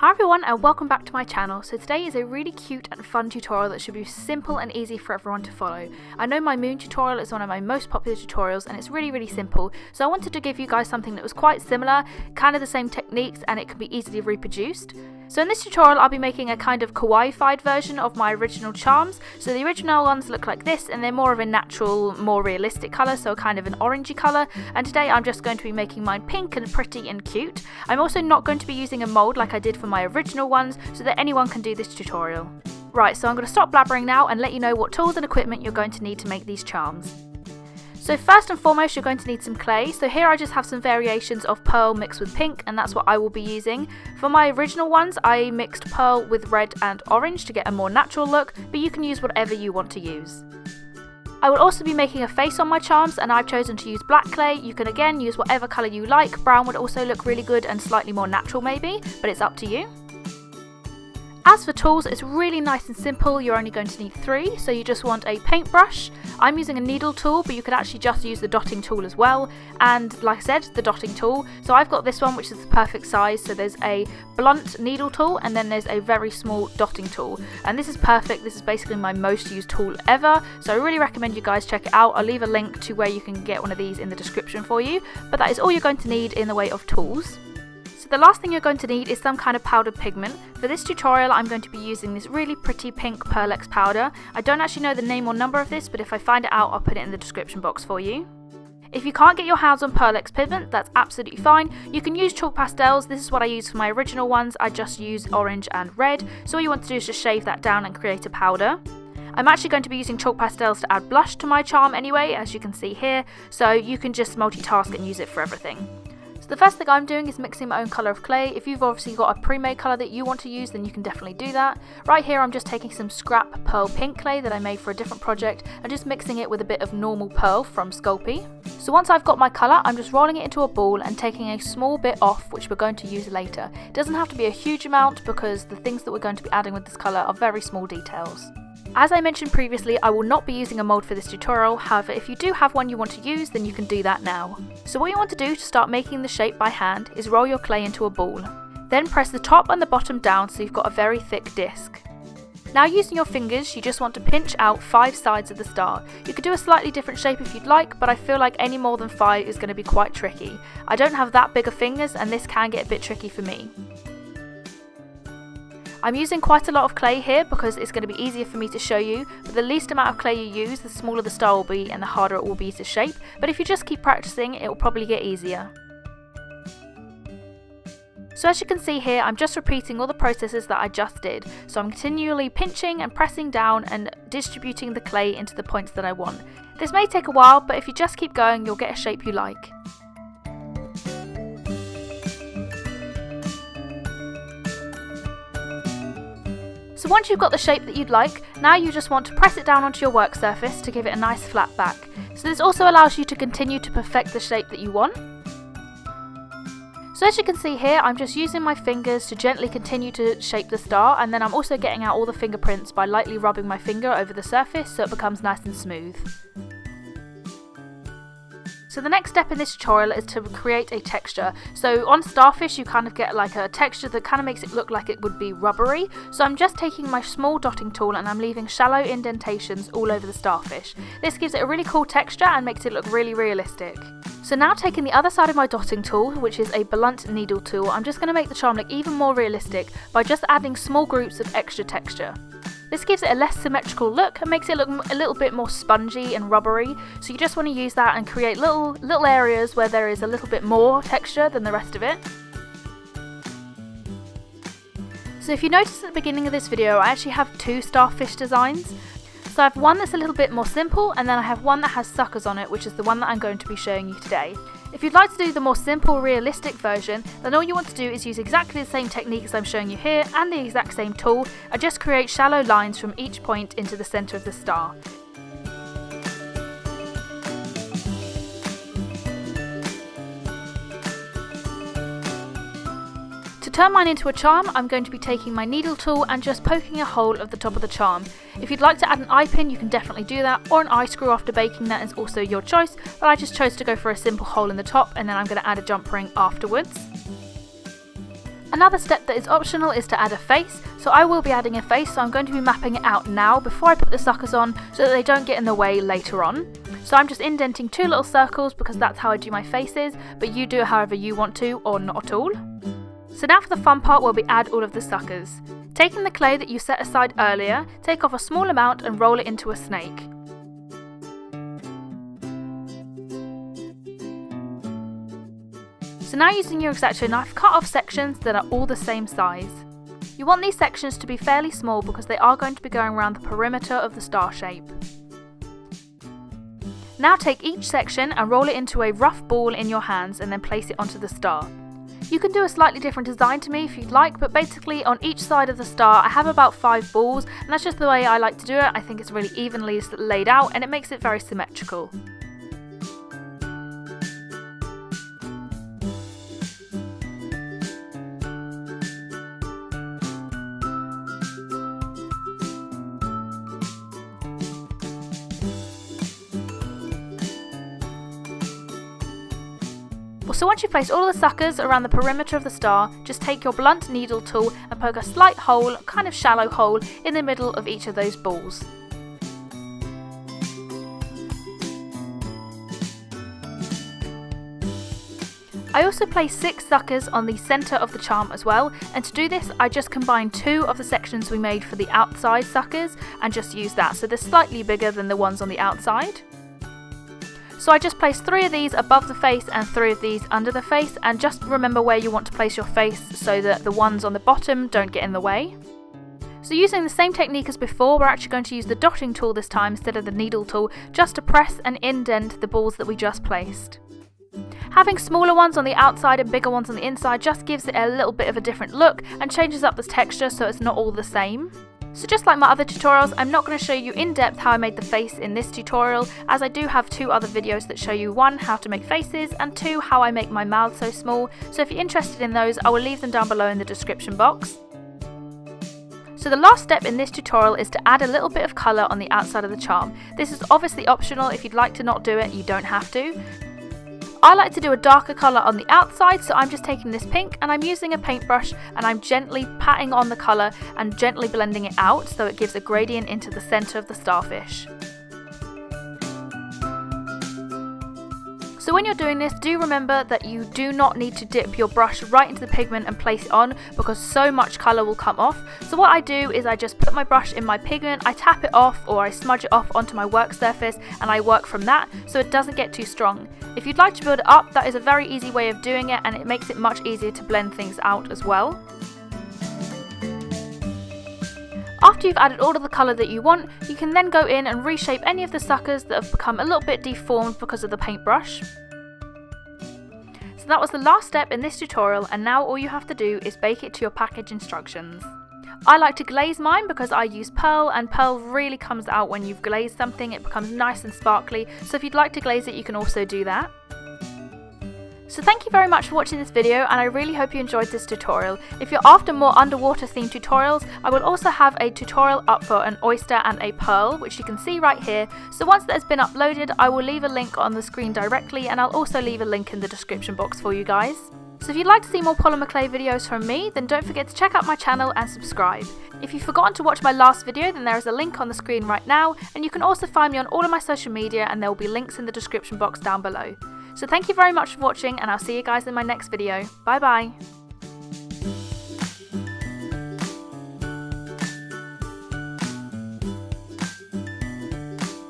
Hi everyone and welcome back to my channel. So today is a really cute and fun tutorial that should be simple and easy for everyone to follow. I know my moon tutorial is one of my most popular tutorials and it's really simple, so I wanted to give you guys something that was quite similar, kind of the same techniques, and it can be easily reproduced. So in this tutorial I'll be making a kind of kawaii-fied version of my original charms. So the original ones look like this and they're more of a natural, more realistic colour, so kind of an orangey colour, and today I'm just going to be making mine pink and pretty and cute. I'm also not going to be using a mould like I did for my original ones so that anyone can do this tutorial. Right, so I'm going to stop blabbering now and let you know what tools and equipment you're going to need to make these charms. So first and foremost you're going to need some clay. So here I just have some variations of pearl mixed with pink and that's what I will be using. For my original ones I mixed pearl with red and orange to get a more natural look, but you can use whatever you want to use. I will also be making a face on my charms and I've chosen to use black clay. You can again use whatever colour you like. Brown would also look really good and slightly more natural maybe, but it's up to you. As for tools, it's really nice and simple. You're only going to need 3, so you just want a paintbrush. I'm using a needle tool, but you could actually just use the dotting tool as well, and like I said, the dotting tool. So I've got this one which is the perfect size, so there's a blunt needle tool and then there's a very small dotting tool, and this is perfect. This is basically my most used tool ever, so I really recommend you guys check it out. I'll leave a link to where you can get one of these in the description for you, but that is all you're going to need in the way of tools. So the last thing you're going to need is some kind of powdered pigment. For this tutorial I'm going to be using this really pretty pink Pearlex powder. I don't actually know the name or number of this, but if I find it out I'll put it in the description box for you. If you can't get your hands on Pearlex pigment, that's absolutely fine. You can use chalk pastels. This is what I used for my original ones. I just used orange and red, so all you want to do is just shave that down and create a powder. I'm actually going to be using chalk pastels to add blush to my charm anyway, as you can see here, so you can just multitask and use it for everything. So the first thing I'm doing is mixing my own colour of clay. If you've obviously got a pre-made colour that you want to use, then you can definitely do that. Right here I'm just taking some scrap pearl pink clay that I made for a different project and just mixing it with a bit of normal pearl from Sculpey. So once I've got my colour, I'm just rolling it into a ball and taking a small bit off, which we're going to use later. It doesn't have to be a huge amount because the things that we're going to be adding with this colour are very small details. As I mentioned previously, I will not be using a mould for this tutorial. However, if you do have one you want to use, then you can do that now. So what you want to do to start making the shape by hand is roll your clay into a ball. Then press the top and the bottom down so you've got a very thick disc. Now using your fingers, you just want to pinch out 5 sides of the star. You could do a slightly different shape if you'd like, but I feel like any more than 5 is going to be quite tricky. I don't have that big of fingers and this can get a bit tricky for me. I'm using quite a lot of clay here because it's going to be easier for me to show you, but the least amount of clay you use, the smaller the star will be and the harder it will be to shape, but if you just keep practicing it will probably get easier. So as you can see here, I'm just repeating all the processes that I just did, so I'm continually pinching and pressing down and distributing the clay into the points that I want. This may take a while, but if you just keep going you'll get a shape you like. So once you've got the shape that you'd like, now you just want to press it down onto your work surface to give it a nice flat back. So this also allows you to continue to perfect the shape that you want. So as you can see here, I'm just using my fingers to gently continue to shape the star, and then I'm also getting out all the fingerprints by lightly rubbing my finger over the surface so it becomes nice and smooth. So the next step in this tutorial is to create a texture. So on Starfish you kind of get like a texture that kind of makes it look like it would be rubbery. So I'm just taking my small dotting tool and I'm leaving shallow indentations all over the starfish. This gives it a really cool texture and makes it look really realistic. So now taking the other side of my dotting tool, which is a blunt needle tool, I'm just going to make the charm look even more realistic by just adding small groups of extra texture. This gives it a less symmetrical look and makes it look a little bit more spongy and rubbery, so you just want to use that and create little areas where there is a little bit more texture than the rest of it. So if you notice at the beginning of this video, I actually have 2 starfish designs. So I have one that's a little bit more simple and then I have one that has suckers on it, which is the one that I'm going to be showing you today. If you'd like to do the more simple, realistic version, then all you want to do is use exactly the same technique as I'm showing you here and the exact same tool, and just create shallow lines from each point into the centre of the star. To turn mine into a charm, I'm going to be taking my needle tool and just poking a hole at the top of the charm. If you'd like to add an eye pin, you can definitely do that, or an eye screw after baking, that is also your choice, but I just chose to go for a simple hole in the top and then I'm going to add a jump ring afterwards. Another step that is optional is to add a face, so I will be adding a face, so I'm going to be mapping it out now before I put the suckers on so that they don't get in the way later on. So I'm just indenting 2 little circles because that's how I do my faces, but you do it however you want to or not at all. So now for the fun part where we add all of the suckers. Taking the clay that you set aside earlier, take off a small amount and roll it into a snake. So now using your X-Acto knife, cut off sections that are all the same size. You want these sections to be fairly small because they are going to be going around the perimeter of the star shape. Now take each section and roll it into a rough ball in your hands and then place it onto the star. You can do a slightly different design to me if you'd like, but basically on each side of the star I have about 5 balls, and that's just the way I like to do it. I think it's really evenly laid out and it makes it very symmetrical. So once you've placed all the suckers around the perimeter of the star, just take your blunt needle tool and poke a slight hole, kind of shallow hole, in the middle of each of those balls. I also placed 6 suckers on the centre of the charm as well, and to do this I just combined 2 of the sections we made for the outside suckers and just used that, so they're slightly bigger than the ones on the outside. So I just placed 3 of these above the face and 3 of these under the face, and just remember where you want to place your face so that the ones on the bottom don't get in the way. So using the same technique as before, we're actually going to use the dotting tool this time instead of the needle tool, just to press and indent the balls that we just placed. Having smaller ones on the outside and bigger ones on the inside just gives it a little bit of a different look and changes up the texture so it's not all the same. So just like my other tutorials, I'm not going to show you in depth how I made the face in this tutorial, as I do have 2 other videos that show you 1, how to make faces, and 2, how I make my mouth so small. So if you're interested in those, I will leave them down below in the description box. So the last step in this tutorial is to add a little bit of colour on the outside of the charm. This is obviously optional. If you'd like to not do it, you don't have to. I like to do a darker colour on the outside, so I'm just taking this pink and I'm using a paintbrush and I'm gently patting on the colour and gently blending it out so it gives a gradient into the centre of the starfish. So when you're doing this, do remember that you do not need to dip your brush right into the pigment and place it on, because so much colour will come off. So what I do is I just put my brush in my pigment, I tap it off or I smudge it off onto my work surface and I work from that so it doesn't get too strong. If you'd like to build it up, that is a very easy way of doing it, and it makes it much easier to blend things out as well. After you've added all of the colour that you want, you can then go in and reshape any of the suckers that have become a little bit deformed because of the paintbrush. So that was the last step in this tutorial, and now all you have to do is bake it to your package instructions. I like to glaze mine because I use pearl, and pearl really comes out when you've glazed something. It becomes nice and sparkly, so if you'd like to glaze it you can also do that. So thank you very much for watching this video, and I really hope you enjoyed this tutorial. If you're after more underwater themed tutorials, I will also have a tutorial up for an oyster and a pearl, which you can see right here. So once that has been uploaded, I will leave a link on the screen directly, and I'll also leave a link in the description box for you guys. So if you'd like to see more polymer clay videos from me, then don't forget to check out my channel and subscribe. If you've forgotten to watch my last video, then there is a link on the screen right now, and you can also find me on all of my social media, and there will be links in the description box down below. So thank you very much for watching, and I'll see you guys in my next video. Bye bye!